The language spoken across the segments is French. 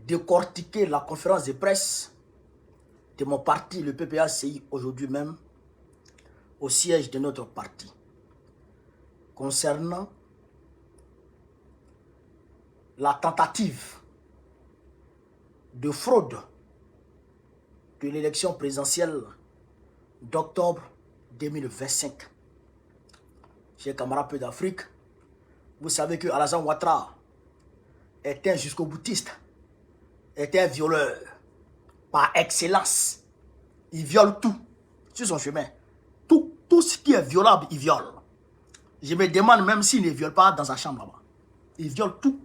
décortiquer la conférence de presse de mon parti, le PPACI, aujourd'hui même, au siège de notre parti, concernant la tentative de fraude de l'élection présidentielle d'octobre 2025. Chers camarades peu d'Afrique, vous savez que Alassane Ouattara est un jusqu'au boutiste, est un violeur par excellence. Il viole tout sur son chemin. Tout ce qui est violable, il viole. Je me demande même s'il ne viole pas dans sa chambre là-bas. Il viole tout.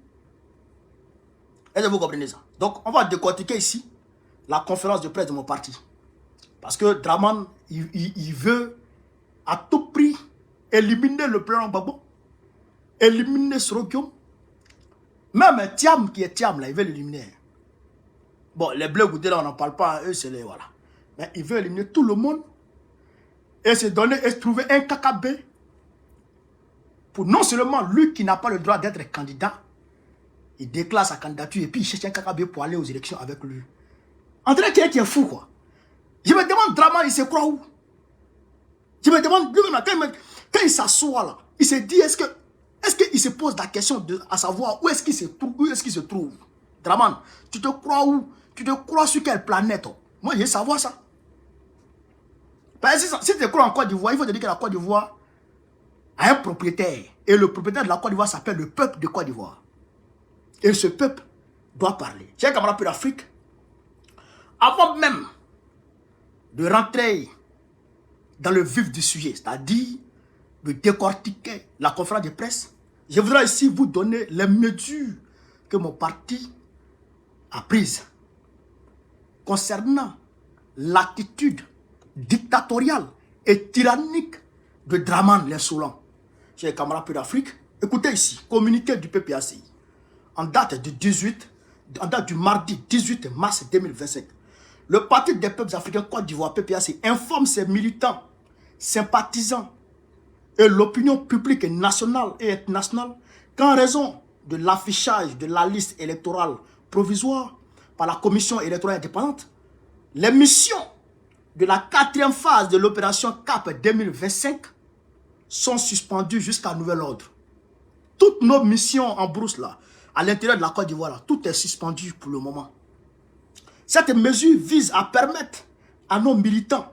Est-ce que vous comprenez ça? Donc, on va décortiquer ici la conférence de presse de mon parti. Parce que Draman, il veut à tout prix éliminer le président Gbagbo, éliminer Sorokiom. Même Thiam qui est Thiam, là, il veut l'éliminer. Bon, les bleus goûtés là, on n'en parle pas, eux, c'est les, voilà. Mais il veut éliminer tout le monde et se donner, et se trouver un KKB pour non seulement lui qui n'a pas le droit d'être candidat, il déclare sa candidature et puis il cherche un KKB pour aller aux élections avec lui. En train qui est fou, quoi. Je me demande, Draman, il se croit où? Je me demande, lui-même, quand il s'assoit là, il se dit, est-ce qu'il se pose la question de, à savoir où est-ce qu'il se trouve? Draman, tu te crois où? Tu te crois sur quelle planète? Oh? Moi, je veux savoir ça. Parce que si tu te crois en Côte d'Ivoire, il faut te dire que la Côte d'Ivoire a un propriétaire. Et le propriétaire de la Côte d'Ivoire s'appelle le peuple de Côte d'Ivoire. Et ce peuple doit parler. Chers camarades de l'Afrique, avant même de rentrer dans le vif du sujet, c'est-à-dire de décortiquer la conférence de presse, je voudrais ici vous donner les mesures que mon parti a prises concernant l'attitude dictatoriale et tyrannique de Draman l'insolent. Chers camarades d'Afrique, écoutez ici, communiqué du PPACI, en date du mardi 18 mars 2025. Le Parti des peuples africains Côte d'Ivoire, PPACI, informe ses militants, sympathisants et l'opinion publique nationale et internationale qu'en raison de l'affichage de la liste électorale provisoire par la Commission électorale indépendante, les missions de la 4e phase de l'opération CAP 2025 sont suspendues jusqu'à nouvel ordre. Toutes nos missions en brousse là, à l'intérieur de la Côte d'Ivoire, tout est suspendu pour le moment. Cette mesure vise à permettre à nos militants,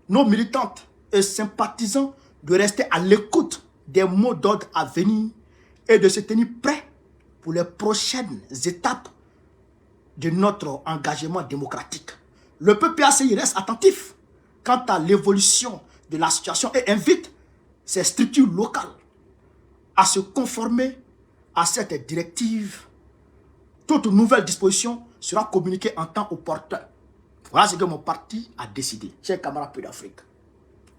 nos militantes et sympathisants de rester à l'écoute des mots d'ordre à venir et de se tenir prêts pour les prochaines étapes de notre engagement démocratique. Le PPACI reste attentif quant à l'évolution de la situation et invite ces structures locales à se conformer à cette directive. Toute nouvelle disposition sera communiquée en temps opportun. Voilà ce que mon parti a décidé. Chers camarades peu d'Afrique.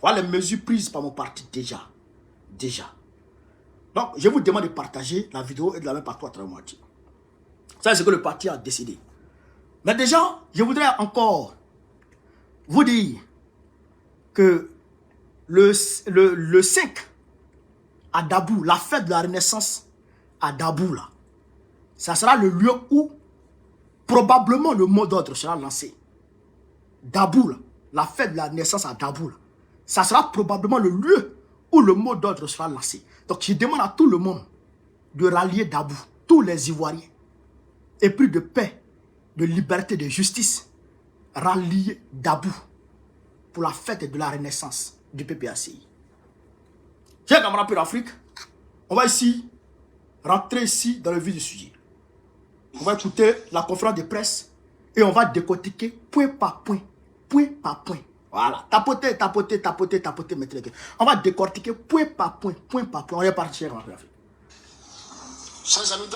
Voilà les mesures prises par mon parti déjà. Donc, je vous demande de partager la vidéo et de la mettre partout à travers moi. Ça, c'est ce que le parti a décidé. Mais déjà, je voudrais encore vous dire que le 5 à Dabou, la fête de la Renaissance à Dabou, là, ça sera le lieu où probablement le mot d'ordre sera lancé. Dabou, là, la fête de la Renaissance à Dabou, là, ça sera probablement le lieu où le mot d'ordre sera lancé. Donc je demande à tout le monde de rallier Dabou, tous les Ivoiriens, et plus de paix, de liberté, de justice, rallier Dabou pour la fête de la Renaissance du PPACI. Chers camarades de l'Afrique, on va ici rentrer ici dans le vif du sujet. On va écouter la conférence de presse et on va décortiquer point par point, Voilà, tapoter, maître. On va décortiquer point par point. On est parti, chers camarades de l'Afrique. Chers amis,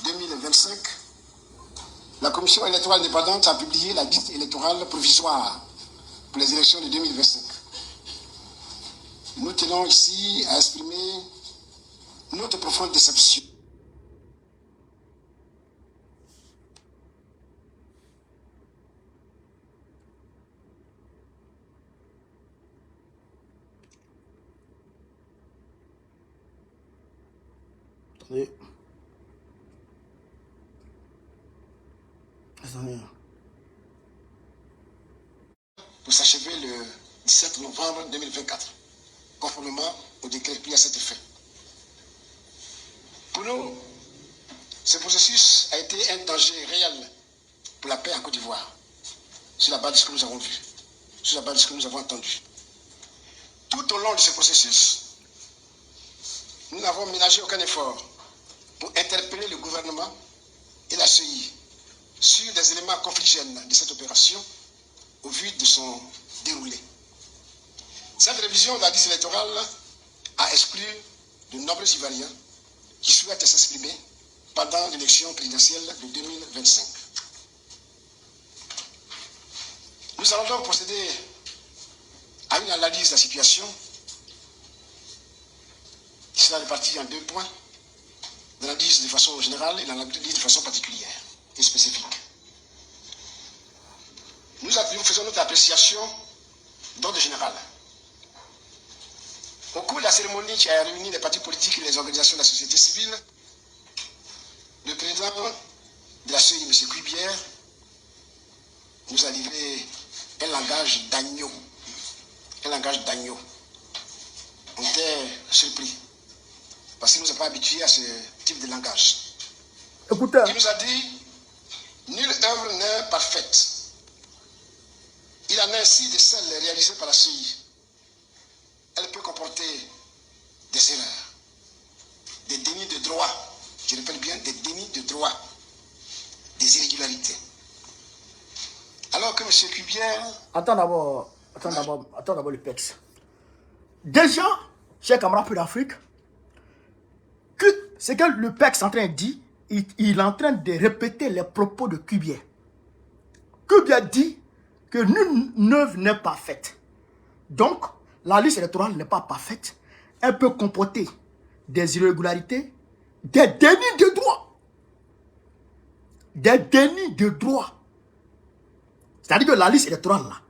2025, la Commission électorale indépendante a publié la liste électorale provisoire pour les élections de 2025. Nous tenons ici à exprimer notre profonde déception. Oui. pour s'achever le 17 novembre 2024, conformément au décret pris à cet effet. Pour nous, ce processus a été un danger réel pour la paix en Côte d'Ivoire, sur la base de ce que nous avons vu, sur la base de ce que nous avons entendu. Tout au long de ce processus, nous n'avons ménagé aucun effort pour interpeller le gouvernement et la CEI sur des éléments conflictuels de cette opération au vu de son déroulé. Cette révision de la liste électorale a exclu de nombreux Ivoiriens qui souhaitent s'exprimer pendant l'élection présidentielle de 2025. Nous allons donc procéder à une analyse de la situation qui sera répartie en deux points, l'analyse de façon générale et l'analyse de façon particulière et spécifique. Nous faisons notre appréciation d'ordre général. Au cours de la cérémonie qui a réuni les partis politiques et les organisations de la société civile, le président de la CEI, M. Cubière, nous a livré un langage d'agneau. Un langage d'agneau. On était surpris, parce qu'il ne nous a pas habitués à ce type de langage. Écoutez. Il nous a dit, nulle œuvre n'est parfaite. Il en est ainsi de celles réalisées par la CEI. Elle peut comporter des erreurs, des dénis de droit, je répète bien, des dénis de droit, des irrégularités. Alors que M. Cubière... Attends d'abord le PEX. Déjà, chers camarades d'Afrique, ce que le PEX est en train de dire, il est en train de répéter les propos de Cubière. Cubière dit que nulle œuvre n'est pas faite. Donc, la liste électorale n'est pas parfaite. Elle peut comporter des irrégularités, des dénis de droit. Des dénis de droit. C'est-à-dire que la liste électorale là,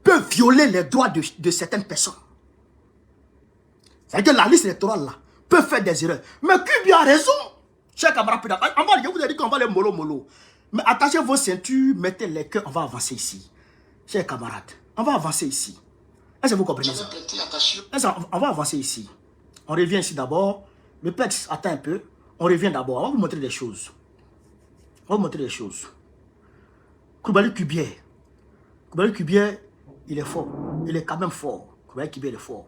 peut violer les droits de certaines personnes. C'est-à-dire que la liste électorale là, peut faire des erreurs. Mais Cubière a raison. Chers camarades, je vous ai dit qu'on va les mollo. Mais attachez vos ceintures, mettez les cœurs, on va avancer ici. Chers camarades, on va avancer ici. Est-ce que vous comprenez ça? On va avancer ici. On revient ici d'abord. Le PEX attend un peu. On revient d'abord. On va vous montrer des choses. On va vous montrer des choses. Coulibaly Cubière. Coulibaly Cubière, il est fort. Il est quand même fort. Coulibaly Cubière est fort.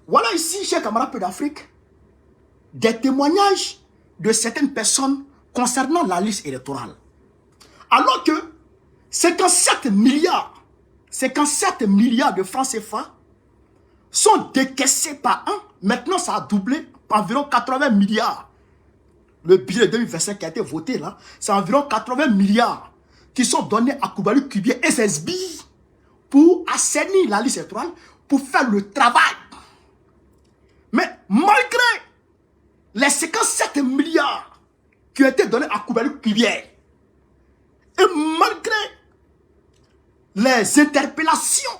Voilà ici, chers camarades d'Afrique, des témoignages de certaines personnes concernant la liste électorale. Alors que 57 milliards de francs CFA sont décaissés par an. Maintenant, ça a doublé par environ 80 milliards. Le budget 2025 qui a été voté là, c'est environ 80 milliards qui sont donnés à Coulibaly Cubière et ses billes pour assainir la liste électorale, pour faire le travail. Mais malgré les 57 milliards qui ont été donnés à Coulibaly Cubière, et malgré les interpellations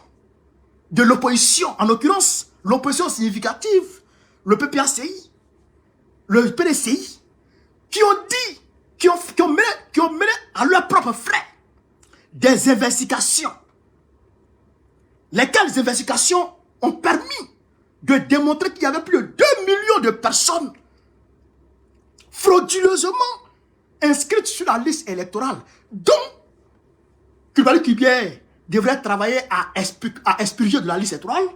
de l'opposition, en l'occurrence l'opposition significative, le PPACI, le PDCI, qui ont dit, qui ont mené à leurs propres frais des investigations. Lesquelles investigations ont permis de démontrer qu'il y avait plus de 2 millions de personnes frauduleusement inscrites sur la liste électorale, dont Coulibaly Cubière devrait travailler à expurger de la liste électorale.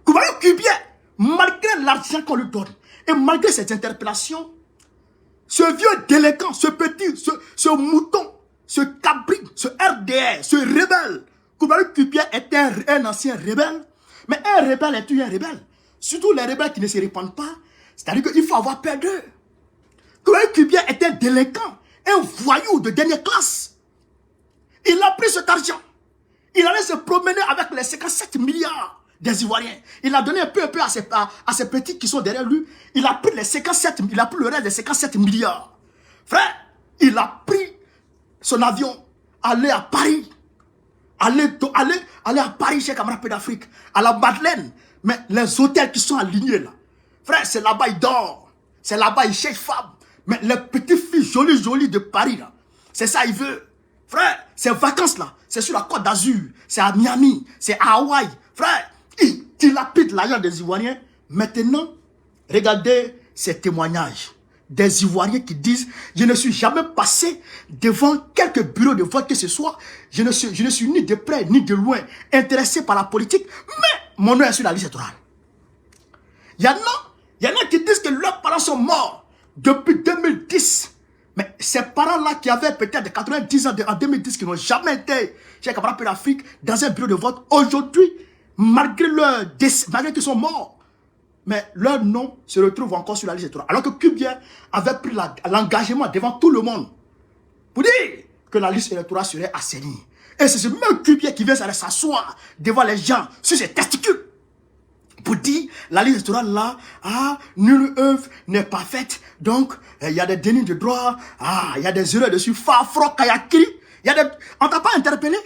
Coulibaly Cubière, malgré l'argent qu'on lui donne, et malgré ces interpellations, ce vieux délinquant, ce mouton, ce cabri, ce RDR, ce rebelle, Coulibaly Cubière était un ancien rebelle, mais un rebelle est un rebelle. Surtout les rebelles qui ne se répandent pas, c'est-à-dire qu'il faut avoir peur d'eux. Coulibaly Cubière est un délinquant, un voyou de dernière classe. Il a pris cet argent. Il allait se promener avec les 57 milliards des Ivoiriens. Il a donné un peu à ces petits qui sont derrière lui. Il a pris le reste des 57 milliards. Frère, il a pris son avion, aller à Paris. Aller à Paris, chez camarades d'Afrique, à la Madeleine. Mais les hôtels qui sont alignés là, frère, c'est là-bas il dort. C'est là-bas il cherche femme. Mais les petites filles joli de Paris, là. C'est ça, il veut. Frère, ces vacances-là, c'est sur la Côte d'Azur, c'est à Miami, c'est à Hawaï. Frère, il dilapide l'argent des Ivoiriens. Maintenant, regardez ces témoignages des Ivoiriens qui disent « Je ne suis jamais passé devant quelques bureaux de vote que ce soit. Je ne suis ni de près ni de loin intéressé par la politique, mais mon nom est sur la liste électorale. » Il y en a qui disent que leurs parents sont morts depuis 2010. Mais ces parents-là qui avaient peut-être 90 ans en 2010, qui n'ont jamais été chez les camarades d'Afrique dans un bureau de vote, aujourd'hui, malgré qu'ils sont morts, mais leur nom se retrouve encore sur la liste électorale. Alors que Kubien avait pris l'engagement devant tout le monde pour dire que la liste électorale serait assainie. Et c'est ce même Kubien qui vient s'asseoir devant les gens sur ses testicules pour dire la liste électorale là, nulle œuvre n'est pas faite. Donc, il y a des dénis de droit, il y a des erreurs dessus, Fafro, Kayakiri. On t'a pas interpellé?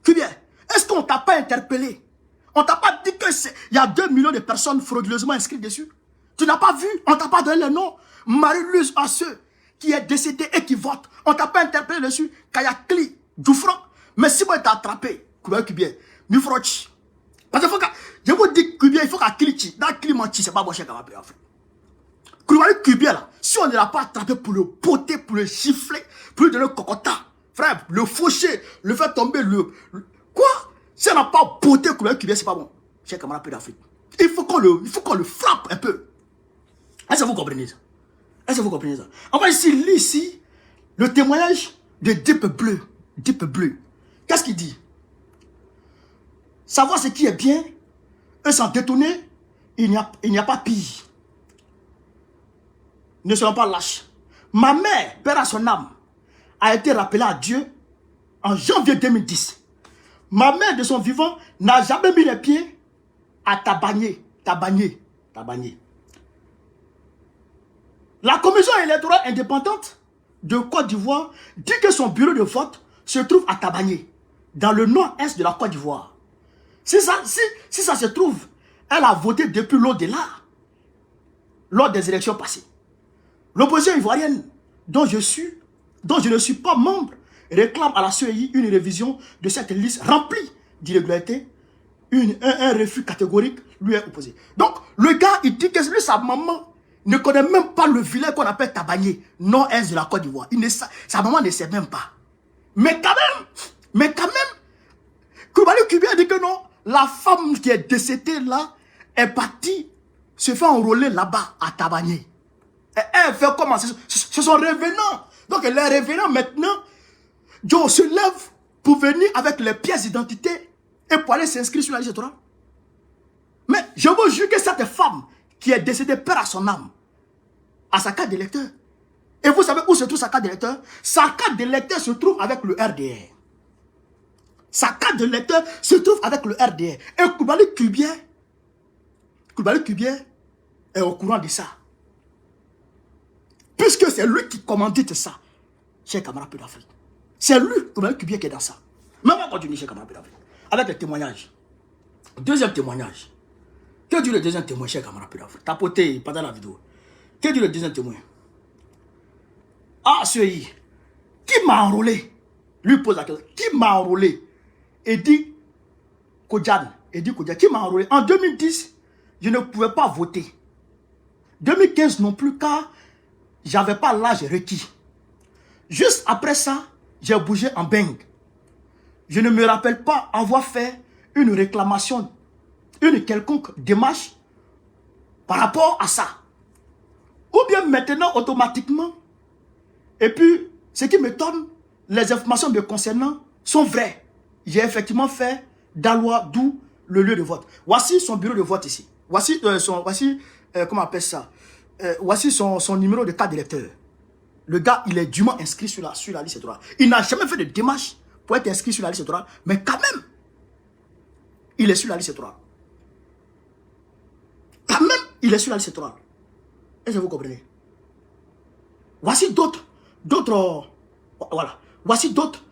Kubien, est-ce qu'on t'a pas interpellé? On t'a pas dit qu'il y a 2 millions de personnes frauduleusement inscrites dessus? Tu n'as pas vu? On t'a pas donné le nom. Marie-Louise à ceux qui est décédé et qui votent. On t'a pas interpellé dessus. Kayakli, Dufran. Mais si moi t'as attrapé, Kubien, Mifrochi. Parce que je vous dis Kubien, il faut qu'à Klichi. Dans Klimanchi, c'est pas bon cher qu'on va payer en fait. Kubien là, si on ne l'a pas attrapé pour le poter, pour le siffler, pour lui donner le cocota, frère, le faucher, le faire tomber, quoi? Si on n'a pas poté Kubien, c'est pas bon. Cher camarade d'Afrique. Il faut qu'on le frappe un peu. Est-ce que vous comprenez ça? Est-ce que vous comprenez ça? On va lire ici le témoignage de Deep Bleu. Deep Bleu. Qu'est-ce qu'il dit? Savoir ce qui est bien, et s'en détourner, il n'y a pas pire. Ne soyons pas lâches. Ma mère, père à son âme, a été rappelée à Dieu en janvier 2010. Ma mère de son vivant n'a jamais mis les pieds à Tabagné. La commission électorale indépendante de Côte d'Ivoire dit que son bureau de vote se trouve à Tabagné, dans le nord-est de la Côte d'Ivoire. Si ça se trouve, elle a voté depuis l'au-delà, lors des élections passées. L'opposition ivoirienne, dont je ne suis pas membre, réclame à la CEI une révision de cette liste remplie d'irrégularités. Un refus catégorique lui est opposé. Donc, le gars, il dit que lui, sa maman ne connaît même pas le village qu'on appelle Tabagné, nord-est de la Côte d'Ivoire. Sa maman ne sait même pas. Mais quand même, Koulibaly Kubien dit que non, la femme qui est décédée là est partie se faire enrôler là-bas à Tabagné. Et elle fait comment? Ce sont revenants. Donc les revenants maintenant, Joe se lève pour venir avec les pièces d'identité et pour aller s'inscrire sur la liste électorale. Mais je vous jure que cette femme qui est décédée perd à son âme, à sa carte d'électeur. Et vous savez où se trouve sa carte d'électeur? Sa carte d'électeur se trouve avec le RDR. Sa carte d'électeur se trouve avec le RDR. Et Koulibaly Kubien est au courant de ça. Puisque c'est lui qui commandite ça, cher camarade d'Afrique. C'est lui, Koulibaly Kubien, qui est dans ça. Mais on va continuer, cher camarade d'Afrique, avec les témoignages. Deuxième témoignage. Que dit le deuxième témoin, cher camarade d'Afrique? Tapoté pendant la vidéo. Que dit le deuxième témoin? CEI, qui m'a enrôlé? Lui pose la question. Qui m'a enrôlé? Et dit Kodjan, qui m'a enrôlé? En 2010, je ne pouvais pas voter. 2015 non plus, car j'avais pas l'âge requis. Juste après ça, j'ai bougé en Beng. Je ne me rappelle pas avoir fait une réclamation, une quelconque démarche par rapport à ça. Ou bien maintenant, automatiquement. Et puis, ce qui m'étonne, les informations me concernant sont vraies. J'ai effectivement fait d'Alois, d'où le lieu de vote. Voici son bureau de vote ici. Voici comment on appelle ça? Voici son numéro de carte d'électeur. Le gars, il est dûment inscrit sur la liste électorale. Il n'a jamais fait de démarche pour être inscrit sur la liste électorale, mais quand même, il est sur la liste électorale. Quand même, il est sur la liste électorale. Est-ce que vous comprenez? Voici d'autres, voilà. Voici d'autres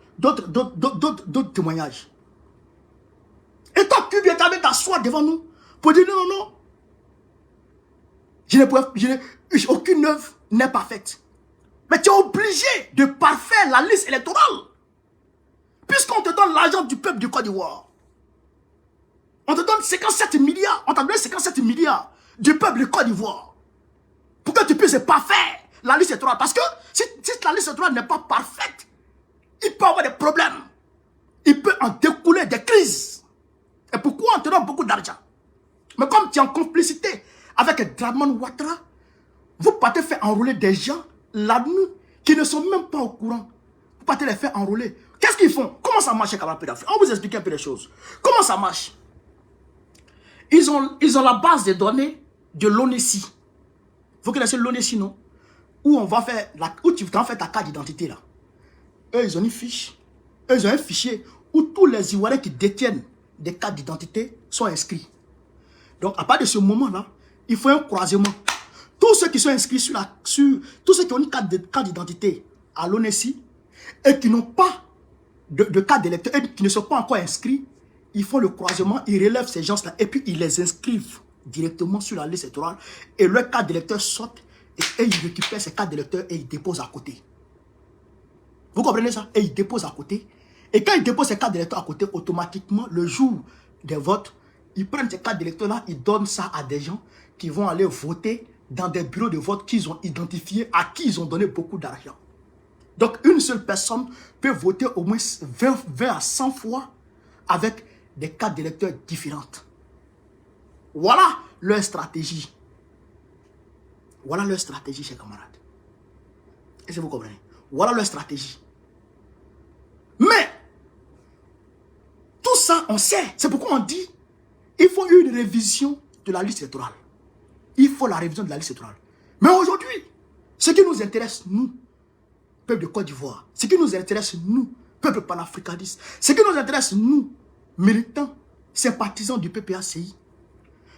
témoignages. Et toi, Kubien, tu avais t'asseoir devant nous pour dire non. Aucune œuvre n'est pas faite. Mais tu es obligé de parfaire la liste électorale. Puisqu'on te donne l'argent du peuple du Côte d'Ivoire. On te donne 57 milliards. On t'a donné 57 milliards du peuple du Côte d'Ivoire. Pour que tu puisses parfaire la liste électorale. Parce que si la liste électorale n'est pas parfaite, il peut y avoir des problèmes. Il peut en découler des crises. Et pourquoi on te donne beaucoup d'argent? Mais comme tu es en complicité avec Dramane Ouattara, vous partez faire enrôler des gens la nuit qui ne sont même pas au courant. Vous partez les faire enrôler. Qu'est-ce qu'ils font? Comment ça marche avec la d'Afrique? On va vous expliquer un peu les choses. Comment ça marche? Ils ont la base de données de l'ONESI. Vous connaissez l'ONESI, non? Où tu vas faire ta carte d'identité là. Eux, ils ont une fiche. Eux, ils ont un fichier où tous les Ivoiriens qui détiennent des cartes d'identité sont inscrits. Donc, à partir de ce moment-là, il faut un croisement. Tous ceux qui sont inscrits tous ceux qui ont une carte d'identité à l'ONESI et qui n'ont pas de carte d'électeur et qui ne sont pas encore inscrits, ils font le croisement, ils relèvent ces gens-là et puis ils les inscrivent directement sur la liste électorale et leur carte d'électeur saute et ils récupèrent ces cartes d'électeurs et ils déposent à côté. Vous comprenez ça? Et ils déposent à côté. Et quand ils déposent ces cartes d'électeurs à côté, automatiquement, le jour des votes, ils prennent ces cartes d'électeurs-là, ils donnent ça à des gens qui vont aller voter dans des bureaux de vote qu'ils ont identifiés, à qui ils ont donné beaucoup d'argent. Donc, une seule personne peut voter au moins 20 à 100 fois avec des cartes d'électeurs différentes. Voilà leur stratégie. Voilà leur stratégie, chers camarades. Est-ce que vous comprenez? Voilà leur stratégie. Mais, tout ça, on sait. C'est pourquoi on dit, il faut une révision de la liste électorale. Il faut la révision de la liste électorale. Mais aujourd'hui, ce qui nous intéresse, nous, peuple de Côte d'Ivoire, ce qui nous intéresse, nous, peuple panafricaniste, ce qui nous intéresse, nous, militants, sympathisants du PPACI,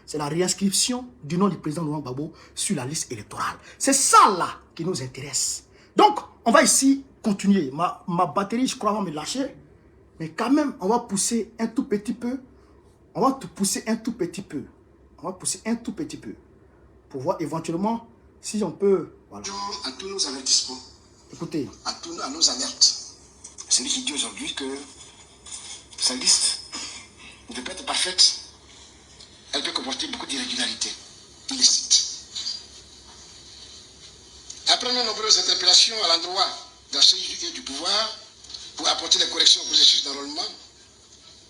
c'est la réinscription du nom du président Laurent Gbagbo sur la liste électorale. C'est ça là qui nous intéresse. Donc, on va ici continuer. Ma batterie, je crois, va me lâcher. Mais quand même, on va pousser un tout petit peu. On va pousser un tout petit peu. On va pousser un tout petit peu. Pour voir éventuellement si on peut... Voilà. À tous nos avertissements. Écoutez. À nos alertes. C'est lui qui dit aujourd'hui que sa liste ne peut pas être parfaite. Elle peut comporter beaucoup d'irrégularités. Il les cite. Après nos nombreuses interpellations à l'endroit de la CI et du pouvoir pour apporter les corrections au processus d'enrôlement,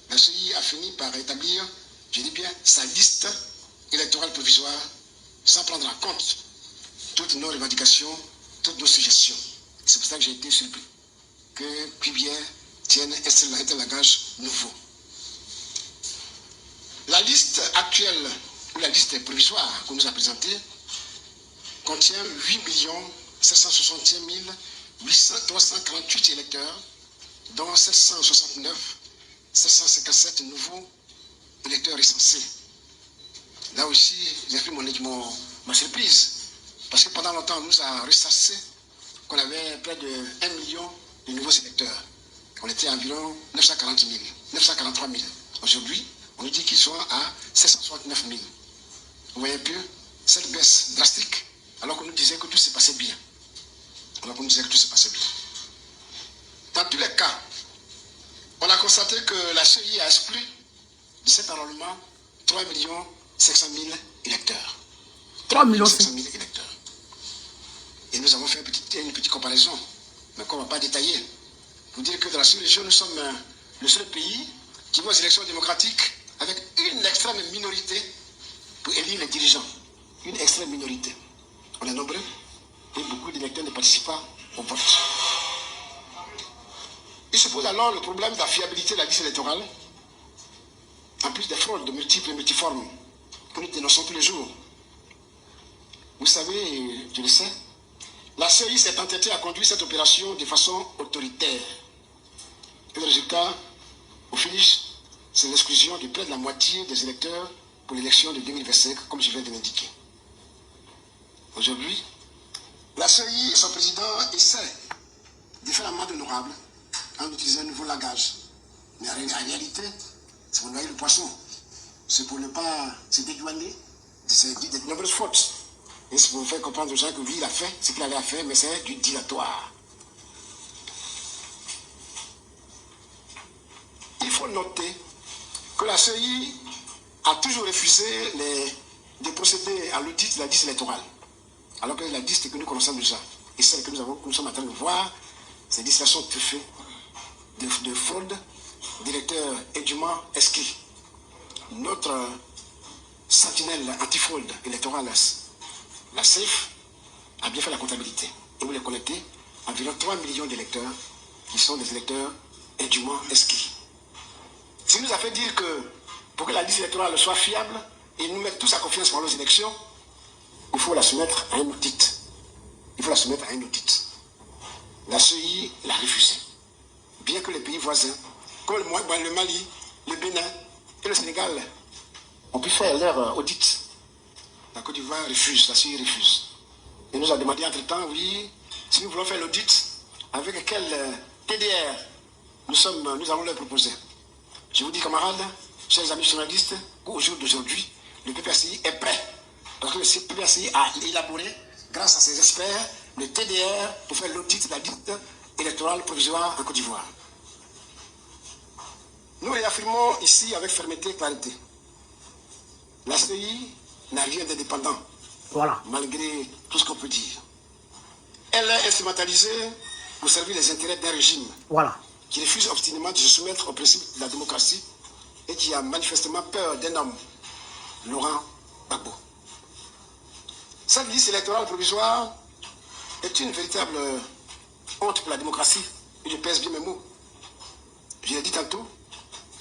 la CI a fini par établir, je dis bien, sa liste électorale provisoire sans prendre en compte toutes nos revendications, toutes nos suggestions. C'est pour ça que j'ai été surpris que Cuvier tienne un langage nouveau. La liste actuelle, ou la liste provisoire qu'on nous a présentée, contient 8 761 348 électeurs, dont 769 757 nouveaux électeurs recensés. Là aussi, j'exprime ma surprise, parce que pendant longtemps, on nous a ressassé qu'on avait près de 1 million de nouveaux électeurs. On était à environ 940 000, 943 000. Aujourd'hui, on nous dit qu'ils sont à 769 000. Vous voyez un peu cette baisse drastique, alors qu'on nous disait que tout s'est passé bien. Dans tous les cas, on a constaté que la CEI a exclu de cet enrôlement 3 500 000 électeurs. 3 500 000 électeurs. Et nous avons fait une petite comparaison, mais qu'on ne va pas détailler. Pour dire que dans la sous-région, nous sommes le seul pays qui va aux élections démocratiques avec une extrême minorité pour élire les dirigeants. Une extrême minorité. On est nombreux et beaucoup d'électeurs ne participent pas au vote. Il se pose alors le problème de la fiabilité de la liste électorale, en plus des fraudes de multiples et multiformes que nous dénonçons tous les jours. Vous savez, je le sais, la CEI s'est entêtée à conduire cette opération de façon autoritaire. Et le résultat, au finish, c'est l'exclusion de près de la moitié des électeurs pour l'élection de 2025, comme je viens de l'indiquer. Aujourd'hui, la CEI et son président essaient de faire l'amende honorable en utilisant un nouveau langage. Mais en réalité, c'est pour noyer le poisson. C'est pour ne pas se dédouaner de nombreuses fautes Et si vous faites comprendre aux gens que lui, il a fait ce qu'il avait fait, mais c'est du dilatoire. Il faut noter que la CEI a toujours refusé de procéder à l'audit de la liste électorale. Alors que la liste que nous connaissons déjà, et celle que nous sommes en train de voir, ces listes-là sont truffées de fraude, d'électeurs édumants inscrits. Notre sentinelle antifraude électorale, la CEF, a bien fait la comptabilité. Et vous les connectez, environ 3 millions d'électeurs qui sont des électeurs édumants inscrits. Ce qui nous a fait dire que pour que la liste électorale soit fiable et nous mettre tous à confiance pour nos élections, il faut la soumettre à un audit. Il faut la soumettre à un audit. La CEI l'a refusé. Bien que les pays voisins, comme le Mali, le Bénin et le Sénégal, ont pu faire leur audit, la Côte d'Ivoire refuse, la CEI refuse. Et nous a demandé entre-temps, oui, si nous voulons faire l'audit, avec quel TDR nous allons leur proposer. Je vous dis, camarades, chers amis journalistes, qu'au jour d'aujourd'hui, le PPCI est prêt. Parce que le PPCI a élaboré, grâce à ses experts, le TDR pour faire l'audit de la liste électorale provisoire en Côte d'Ivoire. Nous réaffirmons ici avec fermeté et clarté. La CEI n'a rien d'indépendant, Voilà. malgré tout ce qu'on peut dire. Elle est instrumentalisée pour servir les intérêts d'un régime. Voilà. Qui refuse obstinément de se soumettre au principe de la démocratie et qui a manifestement peur d'un homme, Laurent Gbagbo. Cette liste électorale provisoire est une véritable honte pour la démocratie, et je pèse bien mes mots. Je l'ai dit tantôt,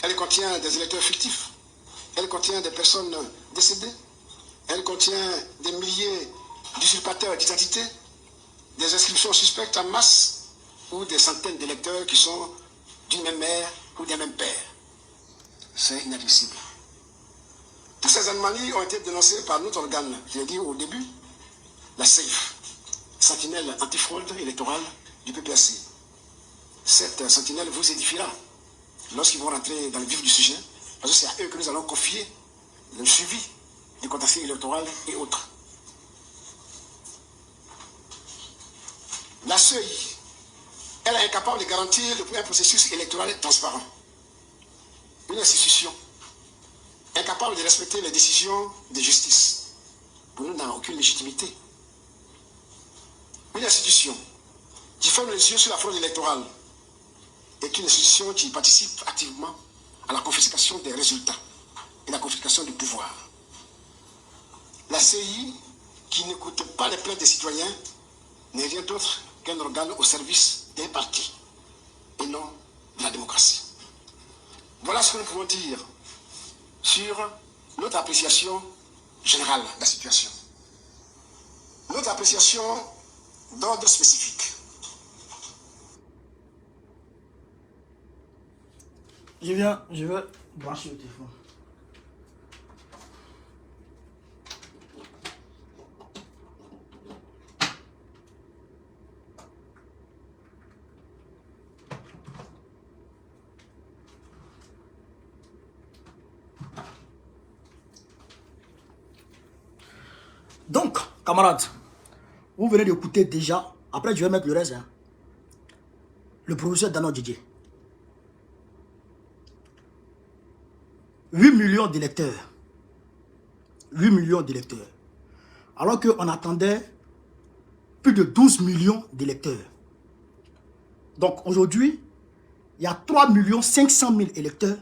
elle contient des électeurs fictifs, elle contient des personnes décédées, elle contient des milliers d'usurpateurs d'identité, des inscriptions suspectes en masse, ou des centaines d'électeurs qui sont d'une même mère ou d'un même père. C'est inadmissible. Toutes ces anomalies ont été dénoncées par notre organe, je l'ai dit au début, la CEF, sentinelle antifraude électorale du PPAC. Cette sentinelle vous édifiera lorsqu'ils vont rentrer dans le vif du sujet, parce que c'est à eux que nous allons confier le suivi du contentieux électoral et autres. La CEI, elle est incapable de garantir un processus électoral transparent. Une institution incapable de respecter les décisions de justice, pour nous, n'a aucune légitimité. Une institution qui ferme les yeux sur la fraude électorale est une institution qui participe activement à la confiscation des résultats et la confiscation du pouvoir. La CEI, qui n'écoute pas les plaintes des citoyens, n'est rien d'autre qu'un organe au service des partis et non de la démocratie. Voilà ce que nous pouvons dire sur notre appréciation générale de la situation. Notre appréciation d'ordre spécifique. Je vais brancher le téléphone. Donc, camarades, vous venez d'écouter déjà, après je vais mettre le reste, hein, le professeur Dano Didier. 8 millions d'électeurs. 8 millions d'électeurs. Alors qu'on attendait plus de 12 millions d'électeurs. Donc aujourd'hui, il y a 3 500 000 électeurs,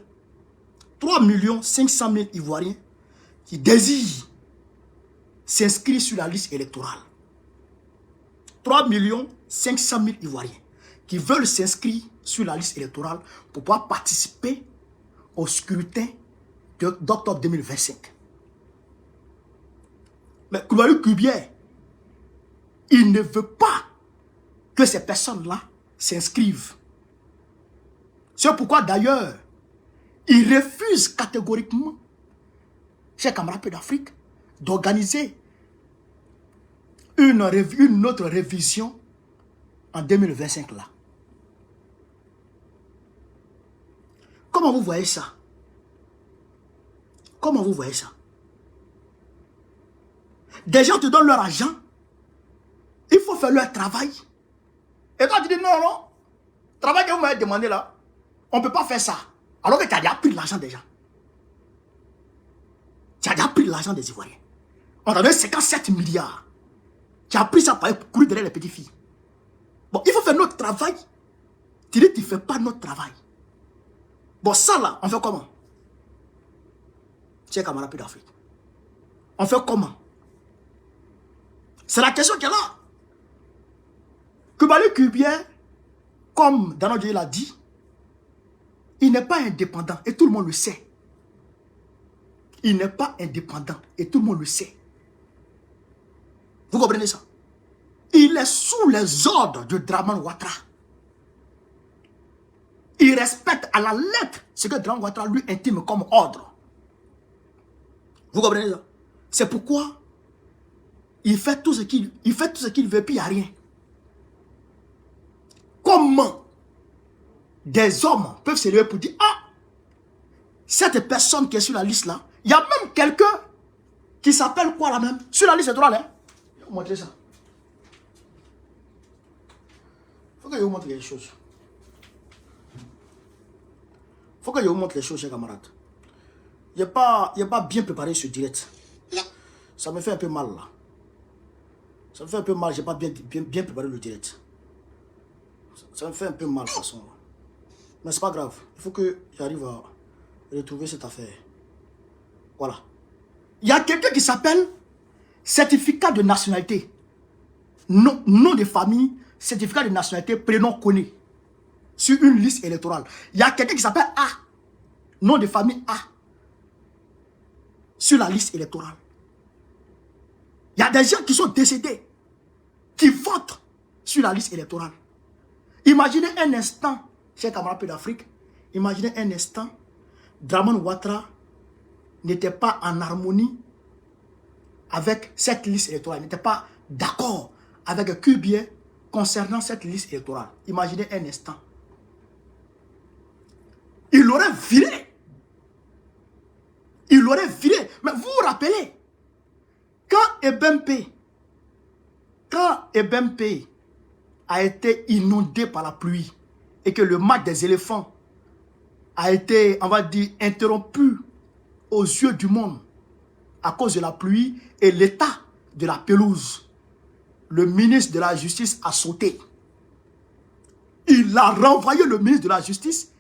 3 500 000 Ivoiriens qui désirent s'inscrire sur la liste électorale. 3 500 000 Ivoiriens qui veulent s'inscrire sur la liste électorale pour pouvoir participer au scrutin d'octobre 2025. Mais Koulibaly Kubier, il ne veut pas que ces personnes-là s'inscrivent. C'est pourquoi d'ailleurs, il refuse catégoriquement, chers camarades d'Afrique, d'organiser une autre révision en 2025 là. Comment vous voyez ça? Comment vous voyez ça? Des gens te donnent leur argent. Il faut faire leur travail. Et toi, tu dis non, non. Travail que vous m'avez demandé là, on ne peut pas faire ça. Alors que tu as déjà pris l'argent déjà. Tu as déjà pris l'argent des Ivoiriens. On t'a donné 57 milliards. Tu as pris ça pour aller courir derrière les petites filles. Bon, il faut faire notre travail. Tu dis, tu ne fais pas notre travail. Bon, ça là, on fait comment? Tiens, camarade d'Afrique. On fait comment? C'est la question qui est là. Koulibaly Kubier, comme Danodje l'a dit, il n'est pas indépendant et tout le monde le sait. Il n'est pas indépendant et tout le monde le sait. Vous comprenez ça? Il est sous les ordres de Dramane Ouattara. Il respecte à la lettre ce que Dramane Ouattara lui intime comme ordre. Vous comprenez ça? C'est pourquoi il fait tout ce qu'il veut, puis il n'y a rien. Comment des hommes peuvent se lever pour dire, ah, cette personne qui est sur la liste là, il y a même quelqu'un qui s'appelle quoi là même? Sur la liste électorale, hein? Je vais vous montrer ça. Il faut que je vous montre les choses. Il faut que je vous montre les choses, chers camarades. Il n'y a pas bien préparé ce direct. Ça me fait un peu mal là. Ça me fait un peu mal, je n'ai pas bien préparé le direct. Ça me fait un peu mal de toute façon. Mais c'est pas grave. Il faut que j'arrive à retrouver cette affaire. Voilà. Il y a quelqu'un qui s'appelle certificat de nationalité. Nom de famille, certificat de nationalité, prénom connu. Sur une liste électorale. Il y a quelqu'un qui s'appelle A. Nom de famille A. Sur la liste électorale. Il y a des gens qui sont décédés. Qui votent sur la liste électorale. Imaginez un instant, chers camarades d'Afrique, imaginez un instant, Dramane Ouattara n'était pas en harmonie avec cette liste électorale, n'était pas d'accord avec Kubier concernant cette liste électorale. Imaginez un instant. Il l'aurait viré. Il l'aurait viré. Mais vous vous rappelez, quand Ebempe a été inondé par la pluie et que le match des éléphants a été, on va dire, interrompu aux yeux du monde à cause de la pluie et l'état de la pelouse, le ministre de la Justice a sauté. Il a renvoyé le ministre de la Justice,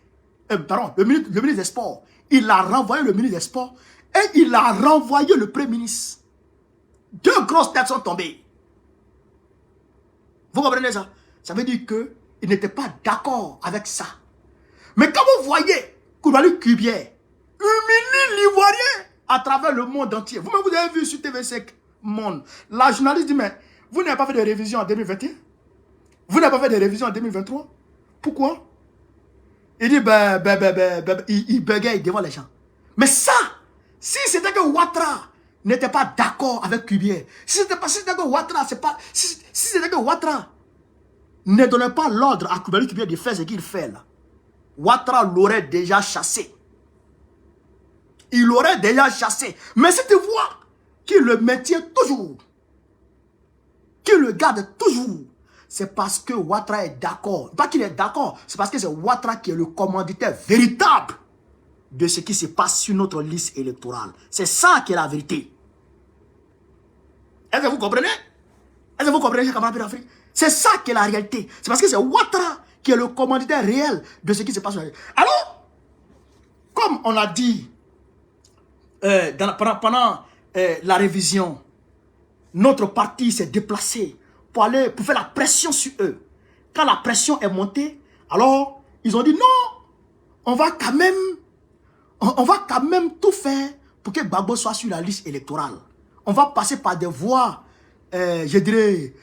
le ministre des Sports. Il a renvoyé le ministre des Sports et il a renvoyé le Premier ministre. Deux grosses têtes sont tombées. Vous comprenez ça? Ça veut dire qu'il n'était pas d'accord avec ça. Mais quand vous voyez Koulibaly Kubier humilie l'Ivoirien à travers le monde entier. Vous-même, vous avez vu sur TV5 Monde. La journaliste dit, mais vous n'avez pas fait de révision en 2021? Vous n'avez pas fait de révision en 2023? Pourquoi? Il dit, il bégaye devant les gens. Mais ça, si c'était que Ouattara n'était pas d'accord avec Kubier, si c'était que Ouattara, si c'était que Ouattara ne donnait pas l'ordre à Koulibaly Kubier de faire ce qu'il fait là, Ouattara l'aurait déjà chassé. Il l'aurait déjà chassé. Mais cette voix qui le maintient toujours, qui le garde toujours, c'est parce que Ouattara est d'accord. Pas qu'il est d'accord, c'est parce que c'est Ouattara qui est le commanditaire véritable de ce qui se passe sur notre liste électorale. C'est ça qui est la vérité. Est-ce que vous comprenez? Est-ce que vous comprenez, chers camarades d'Afrique? C'est ça qui est la réalité. C'est parce que c'est Ouattara qui est le commanditaire réel de ce qui se passe sur la liste. Alors, comme on a dit pendant la révision, notre parti s'est déplacé pour faire la pression sur eux. Quand la pression est montée, alors ils ont dit non, on va quand même tout faire pour que Gbagbo soit sur la liste électorale. On va passer par des voies, je dirais,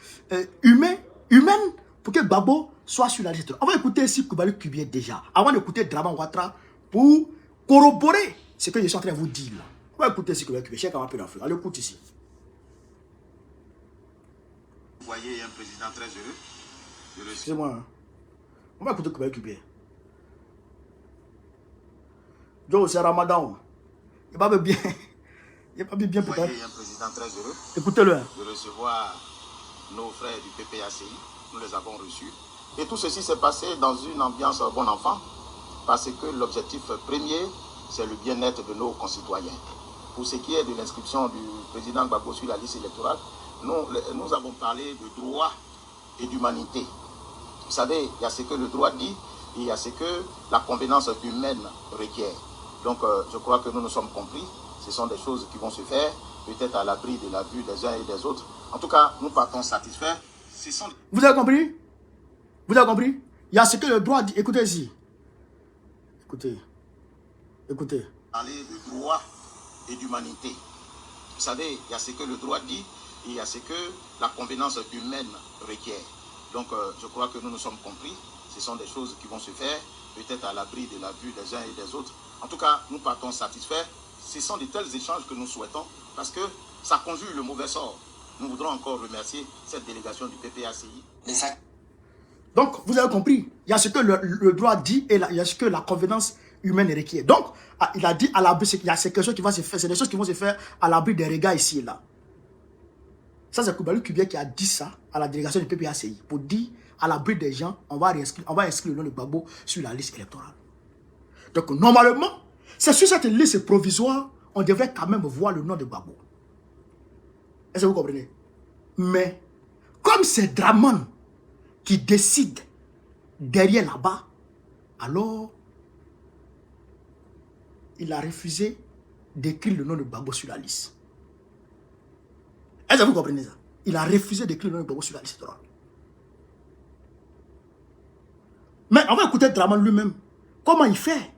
humaines pour que Gbagbo soit sur la liste électorale. On va écouter ici Koulibaly Kubier déjà, avant d'écouter Dramane Ouattara pour corroborer ce que je suis en train de vous dire là. On va écouter ici Koulibaly Kubier, chers camarades d'Afrique. Allez, écoute ici. Vous voyez un président très heureux. Excusez-moi. On va écouter Koulibaly Kubier. Joe, c'est Ramadan. Il va bien. Il n'est pas bien Vous peut-être. voyez un président très heureux Écoutez-le. de recevoir nos frères du PPACI. Nous les avons reçus. Et tout ceci s'est passé dans une ambiance bon enfant, parce que l'objectif premier, c'est le bien-être de nos concitoyens. Pour ce qui est de l'inscription du président Gbagbo sur la liste électorale, nous avons parlé de droit et d'humanité. Vous savez, il y a ce que le droit dit et il y a ce que la convenance humaine requiert. Donc, je crois que nous nous sommes compris. Ce sont des choses qui vont se faire, peut-être à l'abri de la vue des uns et des autres. En tout cas, nous partons satisfaits. Vous avez compris? Vous avez compris? Il y a ce que le droit dit. Écoutez ici. Écoutez. Écoutez. Parler de droit et d'humanité. Vous savez, il y a ce que le droit dit et il y a ce que la convenance humaine requiert. Donc, je crois que nous nous sommes compris. Ce sont des choses qui vont se faire, peut-être à l'abri de la vue des uns et des autres. En tout cas, nous partons satisfaits. Ce sont de tels échanges que nous souhaitons parce que ça conjure le mauvais sort. Nous voudrons encore remercier cette délégation du PPACI. Donc, vous avez compris, il y a ce que le droit dit et il y a ce que la convenance humaine requiert. Donc, il a dit à l'abri, il y a quelque chose qui va se faire, c'est des choses qui vont se faire à l'abri des regards ici et là. Ça, c'est Koubalou Kubia qui a dit ça à la délégation du PPACI pour dire à l'abri des gens, on va inscrire le nom de Gbagbo sur la liste électorale. Donc, normalement, c'est sur cette liste provisoire, on devrait quand même voir le nom de Gbagbo. Est-ce que vous comprenez? Mais, comme c'est Draman qui décide derrière là-bas, alors, il a refusé d'écrire le nom de Gbagbo sur la liste. Est-ce que vous comprenez ça? Il a refusé d'écrire le nom de Gbagbo sur la liste électorale. Mais on va écouter Draman lui-même. Comment il fait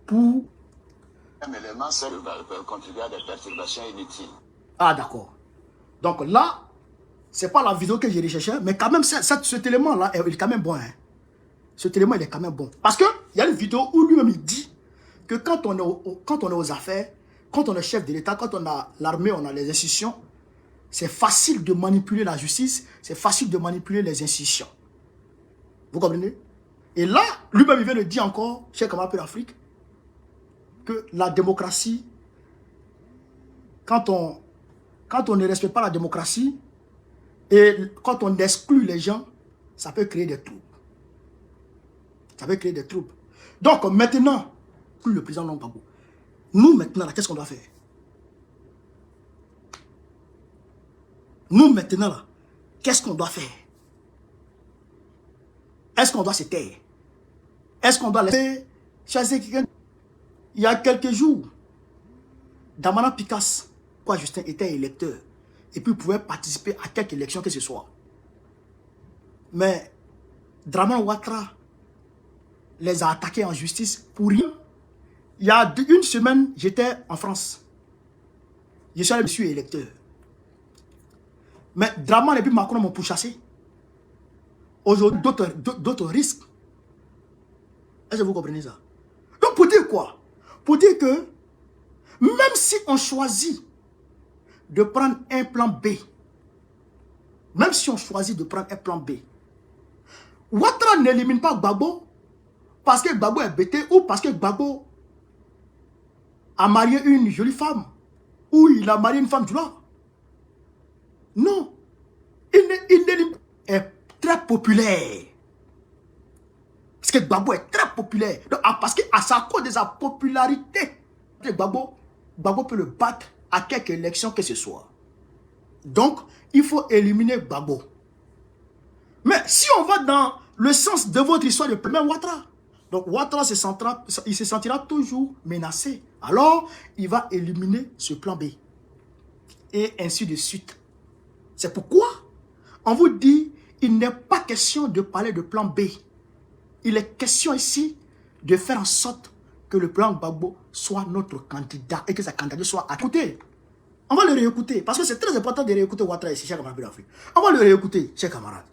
pour... Un élément, c'est de contribuer à des perturbations inutiles. Ah, d'accord. Donc là, c'est pas la vidéo que j'ai recherchée, mais quand même, cet élément-là, il est quand même bon. Hein. Cet élément, il est quand même bon. Parce qu'il y a une vidéo où lui-même, il dit que quand on est aux affaires, quand on est chef de l'État, quand on a l'armée, on a les institutions, c'est facile de manipuler la justice, c'est facile de manipuler les institutions. Vous comprenez? Et là, lui-même, il vient de dire encore, chez Camarade pour l'Afrique, que la démocratie, quand on ne respecte pas la démocratie, et quand on exclut les gens, ça peut créer des troubles. Ça peut créer des troubles. Donc maintenant, le président Gbagbo, nous maintenant, qu'est-ce qu'on doit faire? Nous maintenant, là, qu'est-ce qu'on doit faire? Est-ce qu'on doit se taire? Est-ce qu'on doit laisser chasser quelqu'un? Il y a quelques jours, Damana Picasse, quoi, Justin était électeur, et puis pouvait participer à quelque élection que ce soit. Mais Draman Ouattara les a attaqués en justice pour rien. Il y a une semaine, j'étais en France. Je suis allé, je suis électeur. Mais Draman et puis Macron m'ont pourchassé. Aujourd'hui, d'autres risques. Est-ce que vous comprenez ça? Donc pour dire quoi? Pour dire que même si on choisit de prendre un plan B, même si on choisit de prendre un plan B, Ouattara n'élimine pas Gbagbo parce que Gbagbo est bêté ou parce que Gbagbo a marié une jolie femme ou il a marié une femme du Nord. Non. Il est très populaire. Parce que Gbagbo est très populaire. Donc, parce que à sa cause de sa popularité, Gbagbo peut le battre à quelque élection que ce soit. Donc, il faut éliminer Gbagbo. Mais si on va dans le sens de votre histoire de même Ouattara, donc Ouattara il se sentira toujours menacé. Alors, il va éliminer ce plan B. Et ainsi de suite. C'est pourquoi on vous dit, il n'est pas question de parler de plan B. Il est question ici de faire en sorte que le plan Gbagbo soit notre candidat et que sa candidature soit écoutée. On va le réécouter parce que c'est très important de réécouter Ouattara ici, chers camarades de l'Afrique. On va le réécouter, chers camarades.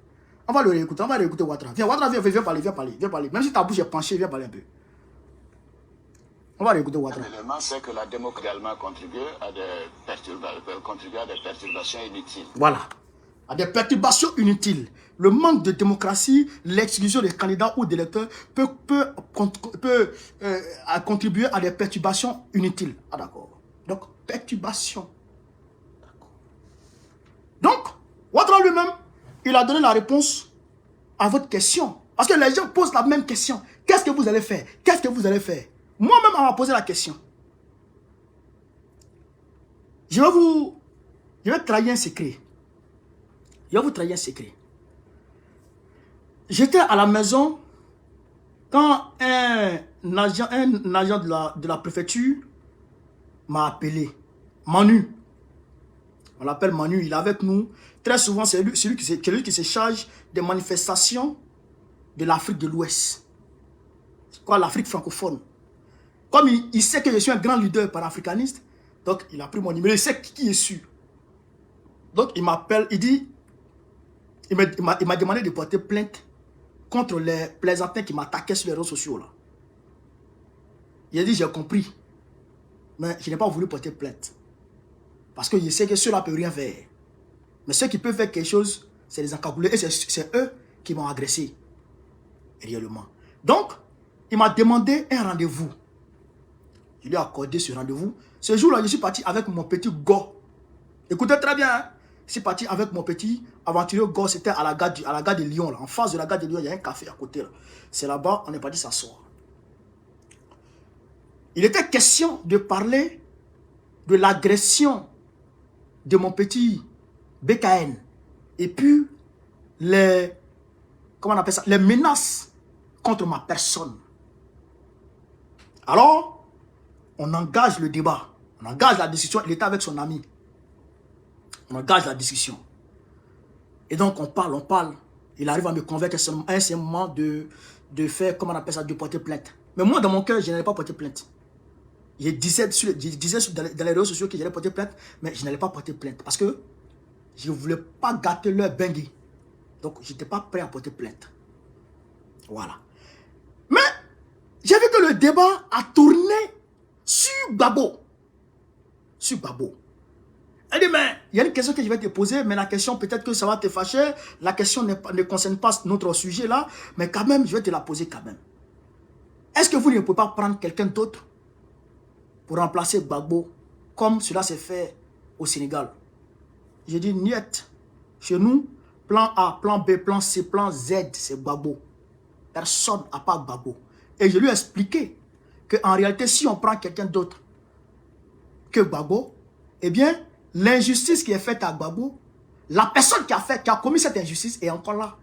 On va le réécouter, on va réécouter Ouattara. Viens, Ouattara, viens parler. Même si ta bouche est penchée, viens parler un peu. On va réécouter Ouattara. L'élément, c'est que la démocratie a également contribué à des perturbations inutiles. Voilà. À des perturbations inutiles. Le manque de démocratie, l'exclusion des candidats ou d'électeurs peut contribuer à des perturbations inutiles. Ah d'accord. Donc, perturbation. Donc, Ouattara lui-même, il a donné la réponse à votre question. Parce que les gens posent la même question. Qu'est-ce que vous allez faire? Qu'est-ce que vous allez faire? Moi-même, on m'a posé la question. Je vais trahir un secret. Je vais vous trahir un secret. J'étais à la maison quand un agent de la préfecture m'a appelé. Manu. On l'appelle Manu, il est avec nous. Très souvent, c'est lui qui se charge des manifestations de l'Afrique de l'Ouest. Quoi, l'Afrique francophone. Comme il sait que je suis un grand leader panafricaniste, donc il a pris mon numéro, il sait qui est sûr. Donc il m'appelle, il m'a demandé de porter plainte contre les plaisantins qui m'attaquaient sur les réseaux sociaux. Là. Il a dit, j'ai compris, mais je n'ai pas voulu porter plainte. Parce que je sais que ceux-là ne peuvent rien faire. Mais ceux qui peuvent faire quelque chose, c'est les encagoulés. Et c'est eux qui m'ont agressé. Réellement. Donc, il m'a demandé un rendez-vous. Je lui ai accordé ce rendez-vous. Ce jour-là, je suis parti avec mon petit Go. Écoutez très bien. Hein? Je suis parti avec mon petit aventurier Go. C'était à la gare de Lyon. Là. En face de la gare de Lyon, il y a un café à côté. C'est là-bas, on est parti s'asseoir. Il était question de parler de l'agression de mon petit BKN. Et puis, comment on appelle ça? Les menaces contre ma personne. Alors, on engage le débat. On engage la discussion. Il était avec son ami. On engage la discussion. Et donc, on parle. Il arrive à me convaincre à un certain moment de faire, comment on appelle ça, de porter plainte. Mais moi, dans mon cœur, je n'allais pas porter plainte. Je disais dans les réseaux sociaux que j'allais porter plainte, mais je n'allais pas porter plainte. Parce que je ne voulais pas gâter leur bengue. Donc, je n'étais pas prêt à porter plainte. Voilà. Mais, j'ai vu que le débat a tourné sur Gbagbo. Sur Gbagbo. Elle dit, mais il y a une question que je vais te poser, mais la question, peut-être que ça va te fâcher. La question ne concerne pas notre sujet là, mais quand même, je vais te la poser quand même. Est-ce que vous ne pouvez pas prendre quelqu'un d'autre pour remplacer Gbagbo, comme cela s'est fait au Sénégal? J'ai dit, niet. Chez nous, plan A, plan B, plan C, plan Z, c'est Gbagbo. Personne n'a pas Gbagbo. Et je lui ai expliqué qu'en réalité, si on prend quelqu'un d'autre que Gbagbo, eh bien, l'injustice qui est faite à Gbagbo, la personne qui a commis cette injustice est encore là.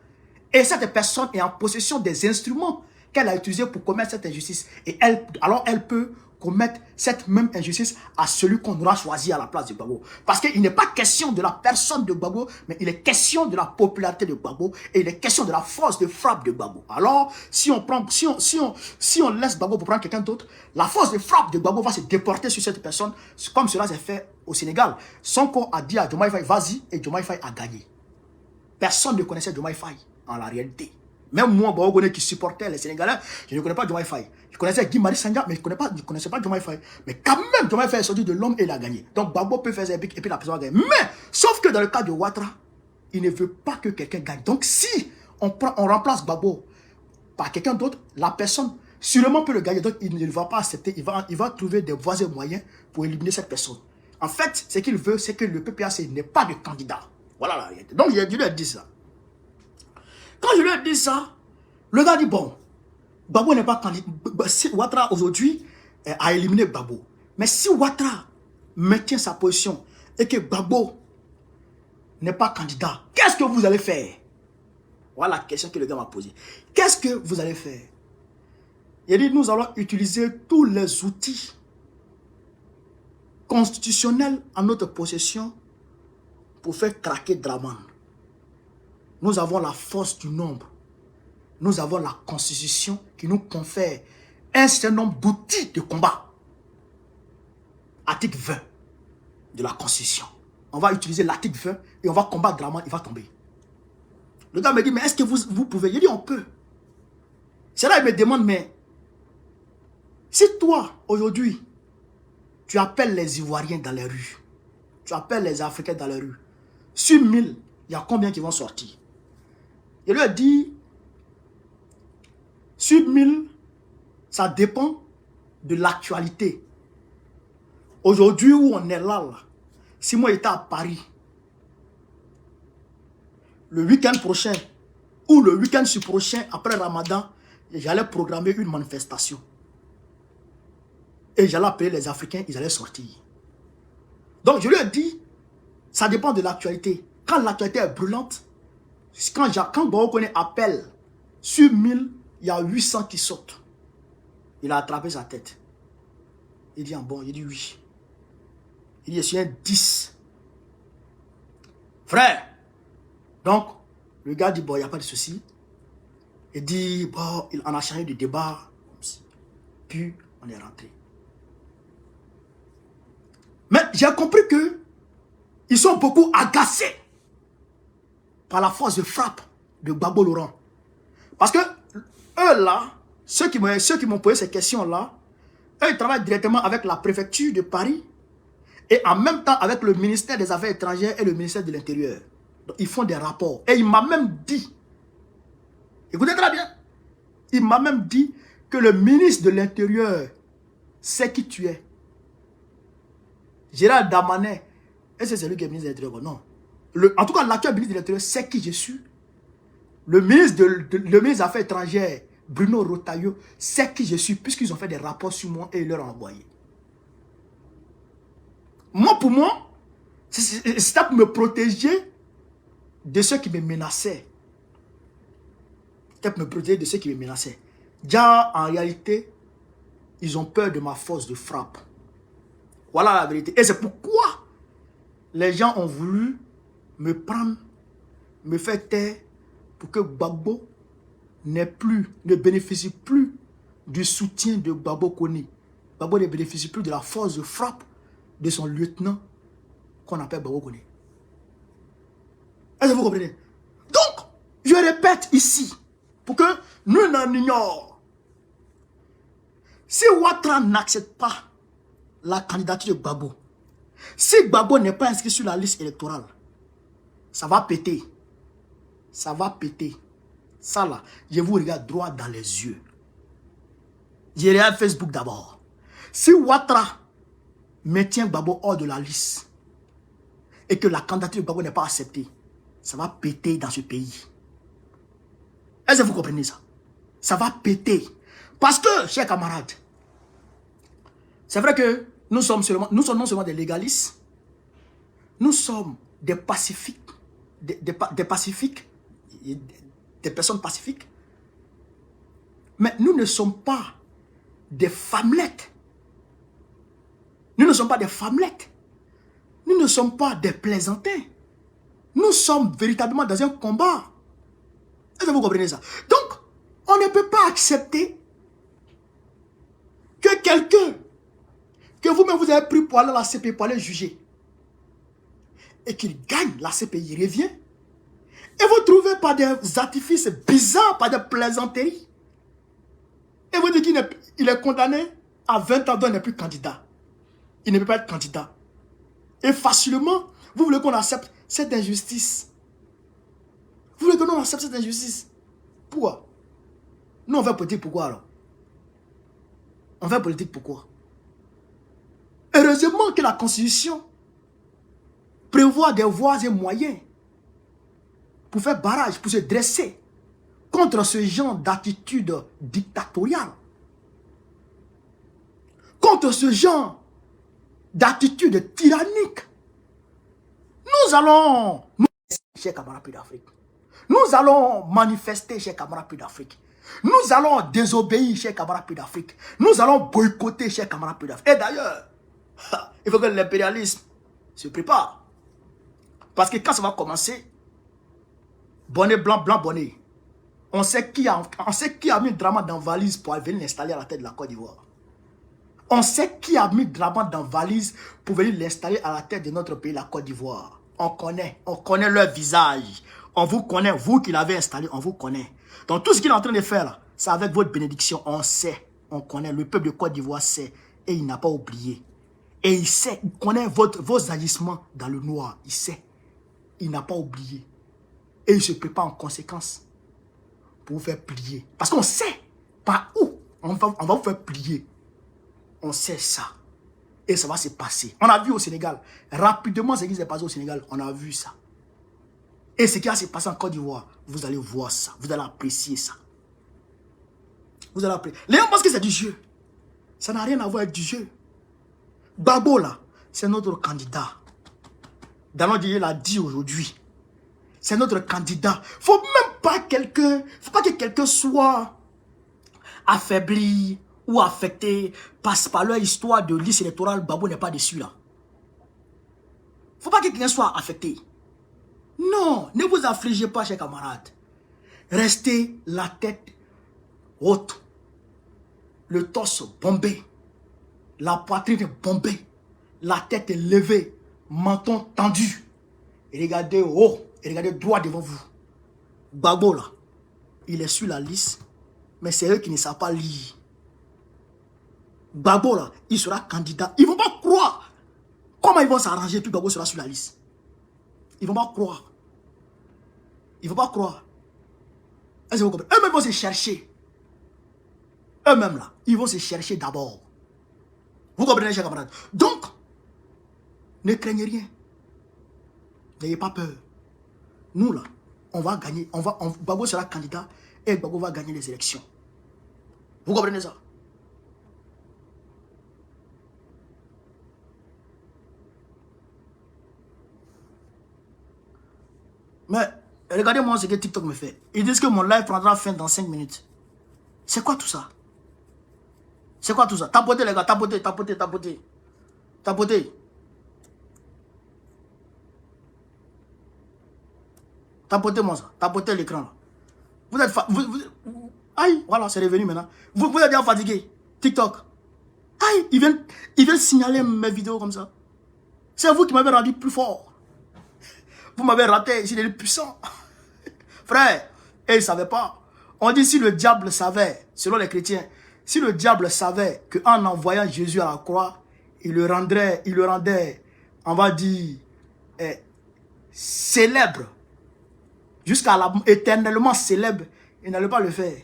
Et cette personne est en possession des instruments qu'elle a utilisés pour commettre cette injustice. Et alors elle peut commettre cette même injustice à celui qu'on aura choisi à la place de Gbagbo. Parce qu'il n'est pas question de la personne de Gbagbo, mais il est question de la popularité de Gbagbo et il est question de la force de frappe de Gbagbo. Alors, si on laisse Gbagbo pour prendre quelqu'un d'autre, la force de frappe de Gbagbo va se déporter sur cette personne, comme cela s'est fait au Sénégal. Sonko a dit à Diomaye Faye, vas-y, et Diomaye Faye a gagné. Personne ne connaissait Diomaye Faye en la réalité. Même moi, qui supportait les Sénégalais, je ne connais pas Diomaye Faye. Je connaissais Guy Marius Sagna, mais je ne connaissais pas Diomaye Faye. Mais quand même, Diomaye Faye est sorti de l'homme et il a gagné. Donc Gbagbo peut faire ses épiques et puis la personne a gagné. Mais, sauf que dans le cas de Ouattara, il ne veut pas que quelqu'un gagne. Donc si on remplace Gbagbo par quelqu'un d'autre, la personne sûrement peut le gagner. Donc il ne va pas accepter. Il va trouver des voies et moyens pour éliminer cette personne. En fait, ce qu'il veut, c'est que le PPAC n'ait pas de candidat. Voilà la réalité. Donc je lui ai dit ça. Quand je lui ai dit ça, le gars dit, bon, Gbagbo n'est pas candidat. Si Ouattara aujourd'hui a éliminé Gbagbo. Mais si Ouattara maintient sa position et que Gbagbo n'est pas candidat, qu'est-ce que vous allez faire? Voilà la question que le gars m'a posée. Qu'est-ce que vous allez faire? Il a dit, nous allons utiliser tous les outils constitutionnels en notre possession pour faire craquer Draman. Nous avons la force du nombre. Nous avons la constitution qui nous confère un certain nombre d'outils de combat. Article 20 de la constitution. On va utiliser l'article 20 et on va combattre Draman, il va tomber. Le gars me dit, mais est-ce que vous pouvez? Il dit, on peut. C'est là il me demande, mais si toi, aujourd'hui, tu appelles les Ivoiriens dans les rues, tu appelles les Africains dans les rues, sur 1000, il y a combien qui vont sortir? Il lui a dit, sur 1000, ça dépend de l'actualité. Aujourd'hui où on est là, si moi j'étais à Paris, le week-end prochain, ou le week-end prochain, après Ramadan, j'allais programmer une manifestation. Et j'allais appeler les Africains, ils allaient sortir. Donc je lui ai dit, ça dépend de l'actualité. Quand l'actualité est brûlante, quand Bokone appelle, sur 1000, il y a 800 qui sautent. Il a attrapé sa tête. Il dit, bon, il dit oui. Il dit, je suis un 10. Frère, donc, le gars dit, bon, il n'y a pas de souci. Il dit, bon, on a changé de débat. Puis, on est rentré. Mais j'ai compris que ils sont beaucoup agacés par la force de frappe de Gbagbo Laurent. Parce que eux là, ceux qui m'ont posé ces questions-là, eux ils travaillent directement avec la préfecture de Paris et en même temps avec le ministère des Affaires étrangères et le ministère de l'Intérieur. Donc ils font des rapports. Et il m'a même dit, écoutez très bien, il m'a même dit que le ministre de l'Intérieur sait qui tu es. Gérald Damanet, est-ce que c'est lui qui est ministre de l'Intérieur? Non. En tout cas, l'actuel ministre de l'Intérieur sait qui je suis. Le ministre des Affaires étrangères, Bruno Retailleau, sait qui je suis, puisqu'ils ont fait des rapports sur moi et ils leur ont envoyé. Moi, pour moi, c'était pour me protéger de ceux qui me menaçaient. C'était pour me protéger de ceux qui me menaçaient. Déjà, en réalité, ils ont peur de ma force de frappe. Voilà la vérité. Et c'est pourquoi les gens ont voulu me prendre, me faire taire pour que Gbagbo ne bénéficie plus du soutien de Gbagbo Kone. Gbagbo ne bénéficie plus de la force de frappe de son lieutenant qu'on appelle Gbagbo Kone. Est-ce que vous comprenez? Donc, je répète ici, pour que nous n'en ignorions. Si Ouattara n'accepte pas la candidature de Gbagbo, si Gbagbo n'est pas inscrit sur la liste électorale, ça va péter. Ça va péter. Ça là, je vous regarde droit dans les yeux. Je regarde Facebook d'abord. Si Ouattara maintient Gbagbo hors de la liste et que la candidature de Gbagbo n'est pas acceptée, ça va péter dans ce pays. Est-ce que vous comprenez ça? Ça va péter. Parce que, chers camarades, c'est vrai que nous sommes non seulement des légalistes, nous sommes des pacifiques, des pacifiques, des personnes pacifiques, mais nous ne sommes pas des femmelettes. Nous ne sommes pas des femmelettes. Nous ne sommes pas des plaisantins. Nous sommes véritablement dans un combat. Est-ce que vous comprenez ça? Donc, on ne peut pas accepter que quelqu'un que vous-même vous avez pris pour aller à la CPI, pour aller juger, et qu'il gagne, la CPI revient, et vous trouvez par des artifices bizarres, par des plaisanteries, et vous dites qu'il est condamné à 20 ans, donc il n'est plus candidat. Il ne peut pas être candidat. Et facilement, vous voulez qu'on accepte cette injustice. Vous voulez que nous accepte cette injustice. Pourquoi? Nous, on fait politique pourquoi alors? On fait politique pourquoi? Heureusement que la Constitution prévoit des voies et moyens pour faire barrage, pour se dresser contre ce genre d'attitude dictatoriale. Contre ce genre d'attitude tyrannique. Nous allons, chers camarades d'Afrique, nous allons manifester, chers camarades d'Afrique. Nous allons désobéir, chers camarades d'Afrique. Nous allons boycotter, chers camarades d'Afrique. Et d'ailleurs, il faut que l'impérialisme se prépare. Parce que quand ça va commencer, bonnet blanc, blanc bonnet, on sait qui a mis Dramane dans valise pour venir l'installer à la tête de la Côte d'Ivoire. On sait qui a mis Dramane dans valise pour venir l'installer à la tête de notre pays, la Côte d'Ivoire. On connaît leur visage. On vous connaît, vous qui l'avez installé, on vous connaît. Donc tout ce qu'il est en train de faire là, c'est avec votre bénédiction, on sait, on connaît, le peuple de Côte d'Ivoire sait, et il n'a pas oublié. Et il sait, il connaît vos agissements dans le noir, il sait, il n'a pas oublié. Et il se prépare en conséquence pour vous faire plier. Parce qu'on sait par où on va vous faire plier. On sait ça. Et ça va se passer. On a vu au Sénégal. Rapidement, ce qui s'est passé au Sénégal, on a vu ça. Et ce qui va se passer en Côte d'Ivoire, vous allez voir ça. Vous allez apprécier ça. Vous allez apprécier. Les gens pensent que c'est du jeu. Ça n'a rien à voir avec du jeu. Gbagbo, là, c'est notre candidat. Dallon Dieye l'a dit aujourd'hui. C'est notre candidat. Faut même pas que quelqu'un soit affaibli ou affecté par leur histoire de liste électorale. Gbagbo n'est pas dessus là. Faut pas que quelqu'un soit affecté. Non, ne vous affligez pas, chers camarades. Restez la tête haute, le torse bombé, la poitrine bombée, la tête levée, menton tendu. Et regardez haut, et regardez droit devant vous. Gbagbo là, il est sur la liste, mais c'est eux qui ne savent pas lire. Gbagbo là, il sera candidat. Ils ne vont pas croire. Comment ils vont s'arranger puis Gbagbo sera sur la liste? Ils ne vont pas croire. Ils ne vont pas croire. Est-ce que vous comprenez? Eux-mêmes vont se chercher. Eux-mêmes là, ils vont se chercher d'abord. Vous comprenez, chers camarades? Donc, ne craignez rien. N'ayez pas peur. Nous là, on va gagner. Gbagbo sera candidat et Gbagbo va gagner les élections. Vous comprenez ça? Mais regardez-moi ce que TikTok me fait. Ils disent que mon live prendra fin dans 5 minutes. C'est quoi tout ça? C'est quoi tout ça? Tapotez les gars, tapotez, tapotez, tapotez. Tapotez. Tapotez-moi ça. Tapotez l'écran là. Vous êtes aïe, voilà, c'est revenu maintenant. Vous êtes déjà fatigué. TikTok. Aïe, ils viennent signaler mes vidéos comme ça. C'est vous qui m'avez rendu plus fort. Vous m'avez raté, j'ai des puissants. Frère, et ils ne savaient pas. On dit si le diable savait, selon les chrétiens, si le diable savait qu'en envoyant Jésus à la croix, il le rendait, on va dire, célèbre, jusqu'à éternellement célèbre, il n'allait pas le faire.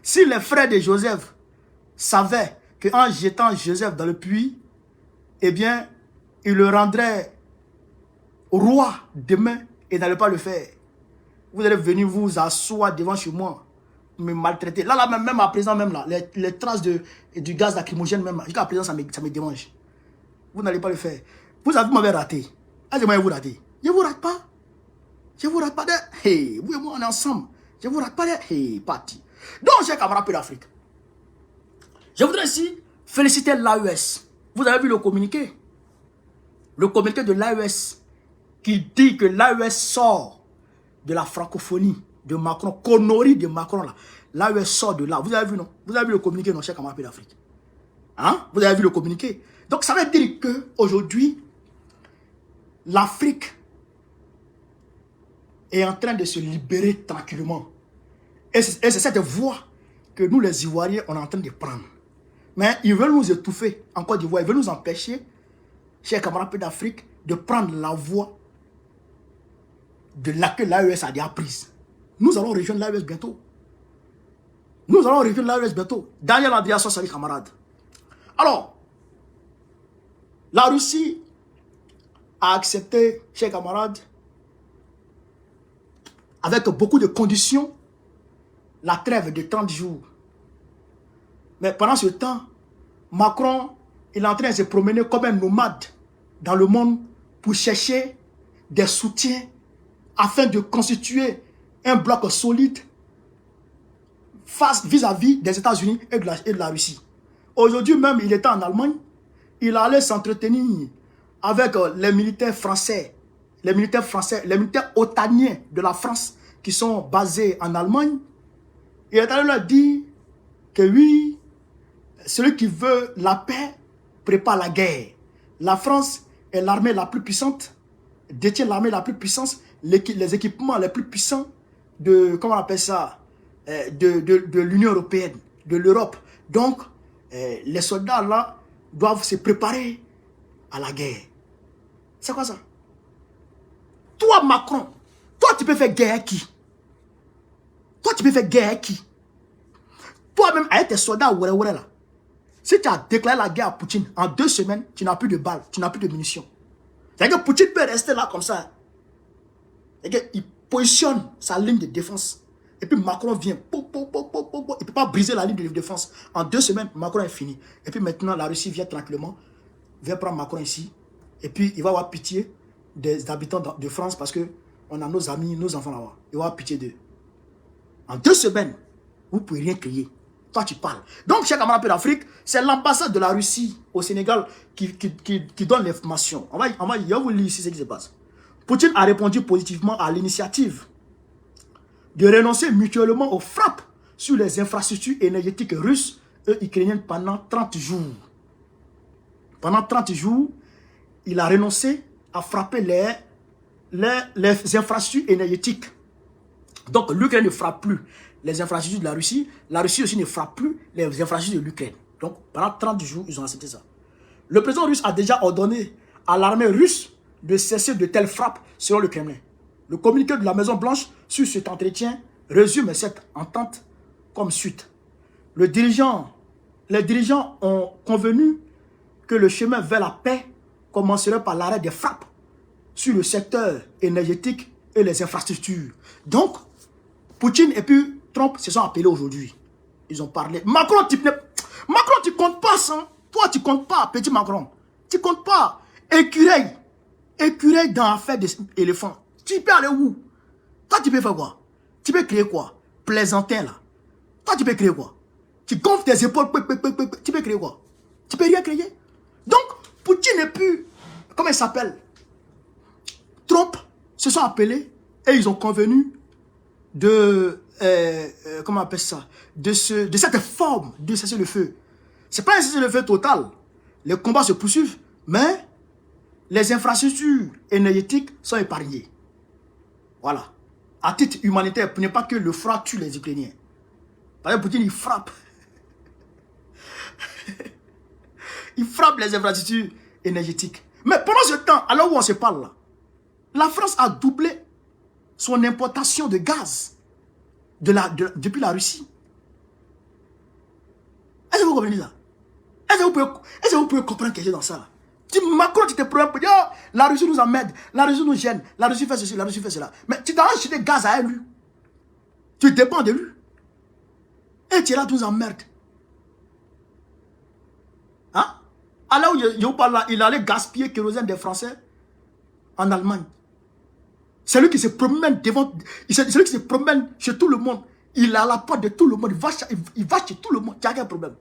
Si les frères de Joseph savaient qu'en jetant Joseph dans le puits, eh bien, il le rendrait roi demain et n'allez pas le faire. Vous allez venir vous asseoir devant chez moi, me maltraiter. Là, même à présent, même là, les traces du gaz lacrymogène, même jusqu'à présent, ça me dérange. Vous n'allez pas le faire. Vous m'avez raté. Allez-moi, vous ratez. Je ne vous rate pas. Je ne vous rate pas. Hey, vous et moi, on est ensemble. Je ne vous rate pas. Hey, parti. Donc, chers camarades d'Afrique, je voudrais ici féliciter l'AES. Vous avez vu le communiqué? Le communiqué de l'AES qui dit que l'AES sort de la francophonie de Macron, connerie de Macron là. L'AES sort de là. Vous avez vu, non? Vous avez vu le communiqué, non, chers camarades d'Afrique? Hein? Vous avez vu le communiqué? Donc, ça veut dire qu'aujourd'hui, l'Afrique est en train de se libérer tranquillement. Et c'est cette voie que nous, les Ivoiriens, on est en train de prendre. Mais ils veulent nous étouffer en Côte d'Ivoire. Ils veulent nous empêcher, chers camarades d'Afrique, de prendre la voie de laquelle l'AES a déjà prise. Nous allons rejoindre l'AES bientôt. Nous allons rejoindre l'AES bientôt. Daniel Andriasson, salut camarades. Alors, la Russie a accepté, chers camarades, avec beaucoup de conditions, la trêve de 30 jours. Mais pendant ce temps, Macron, il est en train de se promener comme un nomade dans le monde pour chercher des soutiens afin de constituer un bloc solide vis-à-vis des États-Unis et de la Russie. Aujourd'hui même, il était en Allemagne. Il allait s'entretenir avec les militaires français, les militaires otaniens de la France qui sont basés en Allemagne. Il est allé leur dire que oui, celui qui veut la paix prépare la guerre. La France est l'armée la plus puissante, détient l'armée la plus puissante, les équipements les plus puissants de, comment on appelle ça, de l'Union européenne, de l'Europe. Donc, les soldats là doivent se préparer à la guerre. C'est quoi ça? Toi, Macron, toi, tu peux faire guerre à qui? Toi, tu peux faire guerre à qui? Toi-même, avec tes soldats, là, Si tu as déclaré la guerre à Poutine, en 2 semaines, tu n'as plus de balles, tu n'as plus de munitions. C'est-à-dire que Poutine peut rester là comme ça. C'est-à-dire qu'il positionne sa ligne de défense. Et puis Macron vient. Il ne peut pas briser la ligne de défense. En 2 semaines, Macron est fini. Et puis maintenant, la Russie vient tranquillement, vient prendre Macron ici. Et puis il va avoir pitié des habitants de France parce qu'on a nos amis, nos enfants là-bas. Il va avoir pitié d'eux. En 2 semaines, vous ne pouvez rien crier. Toi, tu parles. Donc, chers camarades d'Afrique, c'est l'ambassade de la Russie au Sénégal qui donne l'information. On va vous lire ici ce qui se passe. Poutine a répondu positivement à l'initiative de renoncer mutuellement aux frappes sur les infrastructures énergétiques russes et ukrainiennes pendant 30 jours. Pendant 30 jours, il a renoncé à frapper les infrastructures énergétiques. Donc, l'Ukraine ne frappe plus les infrastructures de la Russie aussi ne frappe plus les infrastructures de l'Ukraine. Donc, pendant 30 jours, ils ont accepté ça. Le président russe a déjà ordonné à l'armée russe de cesser de telles frappes selon le Kremlin. Le communiqué de la Maison-Blanche sur cet entretien résume cette entente comme suite. Les dirigeants ont convenu que le chemin vers la paix commencerait par l'arrêt des frappes sur le secteur énergétique et les infrastructures. Donc, Poutine et puis Trump se sont appelés aujourd'hui. Ils ont parlé. Macron, tu comptes pas ça. Toi, tu comptes pas, petit Macron. Tu comptes pas. Écureuil. Écureuil dans l'affaire des éléphants. Tu peux aller où? Toi, tu peux faire quoi? Tu peux créer quoi? Plaisantin, là. Toi, tu peux créer quoi? Tu gonfles tes épaules. Tu peux créer quoi? Tu peux rien créer. Donc, Poutine et puis, comment il s'appelle? Trump se sont appelés et ils ont convenu de, comment on appelle ça, de cette forme de cessez-le-feu. Ce n'est pas un cessez-le-feu total. Les combats se poursuivent, mais les infrastructures énergétiques sont épargnées. Voilà. À titre humanitaire, pour ne pas que le froid tue les Ukrainiens. Par exemple, Poutine, il frappe. Il frappe les infrastructures énergétiques. Mais pendant ce temps, alors où on se parle là, la France a doublé son importation de gaz depuis la Russie. Est-ce que vous comprenez ça? Est-ce que vous pouvez comprendre quelque chose dans ça là? Macron, tu te prends pour dire, oh, la Russie nous emmerde, la Russie nous gêne, la Russie fait ceci, la Russie fait cela. Mais tu dois acheter gaz à lui. Tu dépends de lui. Et tu es là, tu nous emmerdes. Hein? Alors où je vous parle là, il allait gaspiller le kérosène des Français en Allemagne. C'est lui qui se promène devant, c'est celui qui se promène chez tout le monde. Il a la porte de tout le monde, il va chez tout le monde. Tu as quel problème?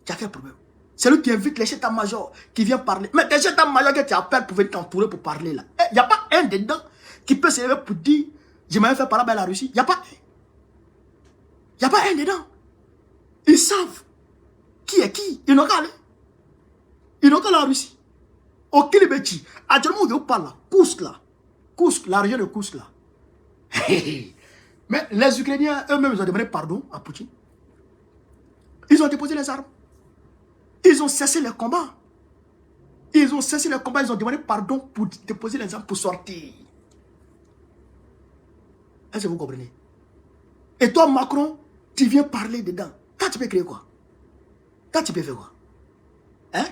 Tu as quel problème? C'est lui qui invite les chefs d'état-major qui vient parler. Mais les chefs d'état-major que tu appelles pour venir t'entourer pour parler là. Il n'y a pas un dedans qui peut se lever pour dire je m'avais fait parler à la Russie. Il n'y a pas un. Il n'y a pas un dedans. Ils savent qui est qui. Ils n'ont qu'à aller. Ils n'ont qu'à la Russie. Au Kilibeti. Actuellement, où je vous parle là. Kousk là. Kousk, la région de Kousk là. Mais les Ukrainiens eux-mêmes ils ont demandé pardon à Poutine. Ils ont déposé les armes. Ils ont cessé les combats. Ils ont cessé les combats. Ils ont demandé pardon pour déposer les armes pour sortir. Est-ce que vous comprenez? Et toi, Macron, tu viens parler dedans. Toi, tu peux créer quoi? Toi, tu peux faire quoi? Hein?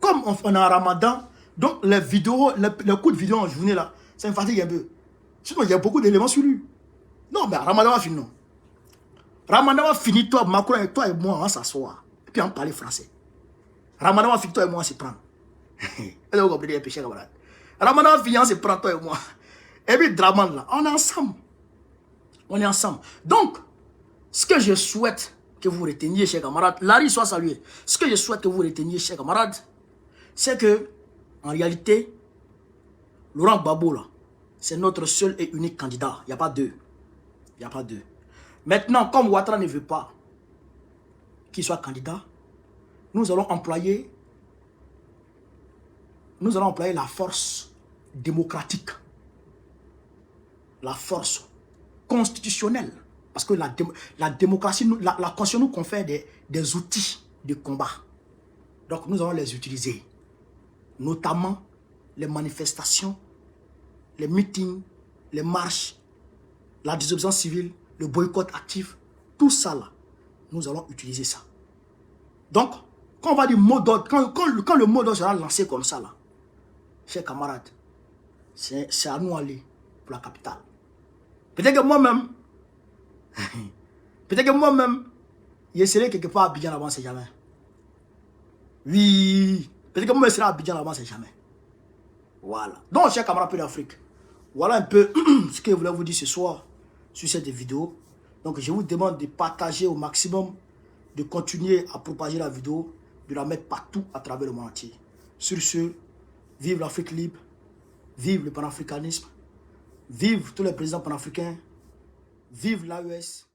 Comme on a un ramadan, donc les vidéos, les coups de vidéo en journée là, ça me fatigue un peu. Sinon, il y a beaucoup d'éléments sur lui. Non, mais Ramadan va finir. Ramadan va finir, toi, Macron, et toi et moi, on va s'asseoir. Et puis on va parler français. Ramadan va finir, toi et moi, on va se prendre. Est-ce que vous comprenez un peu, cher camarade? Ramadan va finir, on se prend, toi et moi. Et puis, Draman, là, on est ensemble. On est ensemble. Donc, ce que je souhaite que vous reteniez, chers camarades, Larry soit salué. Ce que je souhaite que vous reteniez, chers camarades, c'est que, en réalité, Laurent Gbagbo, là, c'est notre seul et unique candidat. Il n'y a pas deux. Il n'y a pas deux. Maintenant, comme Ouattara ne veut pas qu'il soit candidat, nous allons employer la force démocratique, la force constitutionnelle. Parce que la démocratie, la Constitution nous confère des outils de combat. Donc nous allons les utiliser. Notamment les manifestations, les meetings, les marches, la désobéissance civile, le boycott actif. Tout ça là, nous allons utiliser ça. Donc, quand on va dire mot d'ordre, quand le mot d'ordre sera lancé comme ça, là, chers camarades, c'est à nous aller pour la capitale. Peut-être que moi-même, je serai quelque part à Abidjan avant, c'est jamais. Oui, peut-être que moi, je serai à Abidjan avant, c'est jamais. Voilà. Donc, chers camarades de l'Afrique, voilà un peu ce que je voulais vous dire ce soir sur cette vidéo. Donc, je vous demande de partager au maximum, de continuer à propager la vidéo, de la mettre partout à travers le monde entier. Sur ce, vive l'Afrique libre, vive le panafricanisme, vive tous les présidents panafricains, vive l'AES.